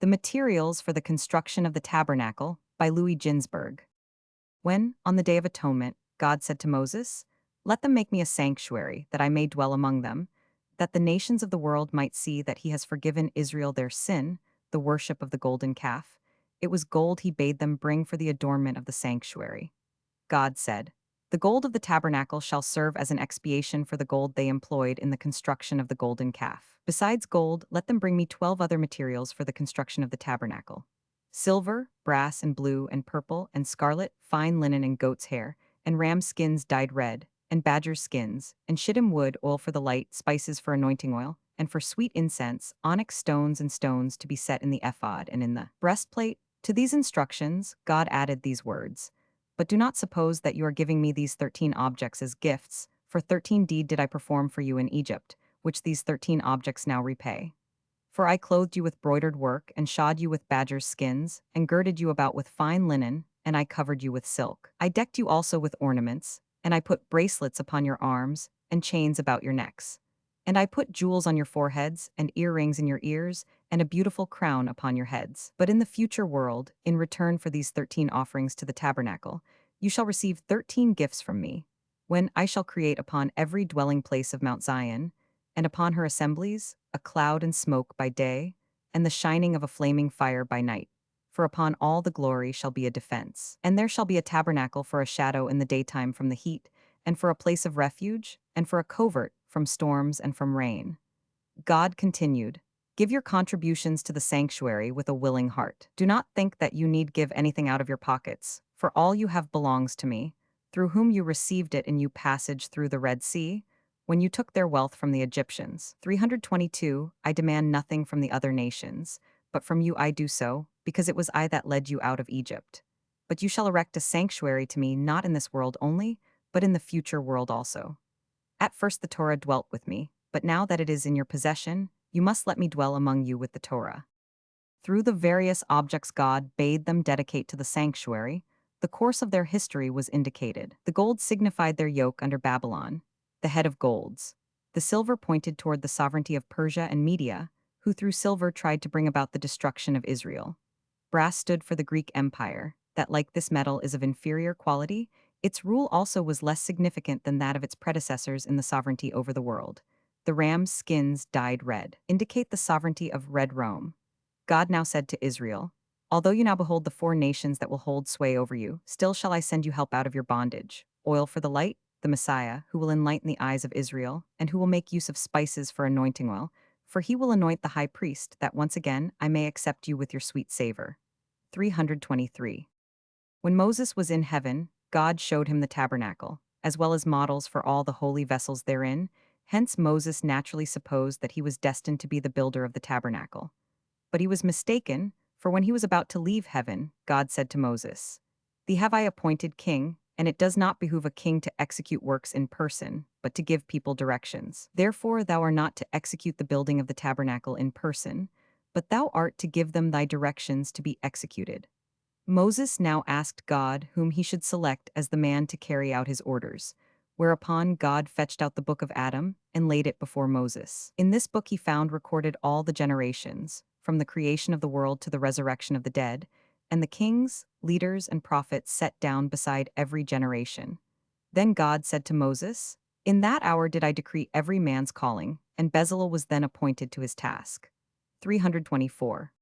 The Materials for the Construction of the Tabernacle by Louis Ginzberg. When, on the Day of Atonement, God said to Moses, "Let them make me a sanctuary, that I may dwell among them, that the nations of the world might see that he has forgiven Israel their sin, the worship of the golden calf," it was gold he bade them bring for the adornment of the sanctuary. God said, "The gold of the tabernacle shall serve as an expiation for the gold they employed in the construction of the golden calf. Besides gold, let them bring me 12 other materials for the construction of the tabernacle: silver, brass and blue and purple and scarlet, fine linen and goat's hair, and ram skins dyed red, and badger skins, and shittim wood, oil for the light, spices for anointing oil, and for sweet incense, onyx stones and stones to be set in the ephod and in the breastplate." To these instructions, God added these words: "But do not suppose that you are giving me these 13 objects as gifts, for 13 deed did I perform for you in Egypt, which these 13 objects now repay. For I clothed you with broidered work, and shod you with badgers' skins, and girded you about with fine linen, and I covered you with silk. I decked you also with ornaments, and I put bracelets upon your arms, and chains about your necks. And I put jewels on your foreheads, and earrings in your ears, and a beautiful crown upon your heads. But in the future world, in return for these 13 offerings to the tabernacle, you shall receive 13 gifts from me, when I shall create upon every dwelling place of Mount Zion, and upon her assemblies, a cloud and smoke by day, and the shining of a flaming fire by night. For upon all the glory shall be a defense. And there shall be a tabernacle for a shadow in the daytime from the heat, and for a place of refuge, and for a covert from storms and from rain." God continued, "Give your contributions to the sanctuary with a willing heart. Do not think that you need give anything out of your pockets, for all you have belongs to me, through whom you received it in you passage through the Red Sea, when you took their wealth from the Egyptians. 322 I demand nothing from the other nations, but from you I do so, because it was I that led you out of Egypt. But you shall erect a sanctuary to me not in this world only, but in the future world also. At first the Torah dwelt with me, but now that it is in your possession, you must let me dwell among you with the Torah." Through the various objects God bade them dedicate to the sanctuary, the course of their history was indicated. The gold signified their yoke under Babylon, the head of golds. The silver pointed toward the sovereignty of Persia and Media, who through silver tried to bring about the destruction of Israel. Brass stood for the Greek Empire, that like this metal is of inferior quality. Its rule also was less significant than that of its predecessors in the sovereignty over the world. The ram's skins dyed red indicate the sovereignty of Red Rome. God now said to Israel, "Although you now behold the 4 nations that will hold sway over you, still shall I send you help out of your bondage: oil for the light, the Messiah, who will enlighten the eyes of Israel, and who will make use of spices for anointing oil, for he will anoint the high priest, that once again I may accept you with your sweet savor." 323. When Moses was in heaven, God showed him the tabernacle, as well as models for all the holy vessels therein. Hence Moses naturally supposed that he was destined to be the builder of the tabernacle. But he was mistaken, for when he was about to leave heaven, God said to Moses, "Thee have I appointed king, and it does not behoove a king to execute works in person, but to give people directions. Therefore thou art not to execute the building of the tabernacle in person, but thou art to give them thy directions to be executed." Moses now asked God whom he should select as the man to carry out his orders, whereupon God fetched out the book of Adam and laid it before Moses. In this book he found recorded all the generations, from the creation of the world to the resurrection of the dead, and the kings, leaders, and prophets set down beside every generation. Then God said to Moses, "In that hour did I decree every man's calling, and Bezalel was then appointed to his task." 324.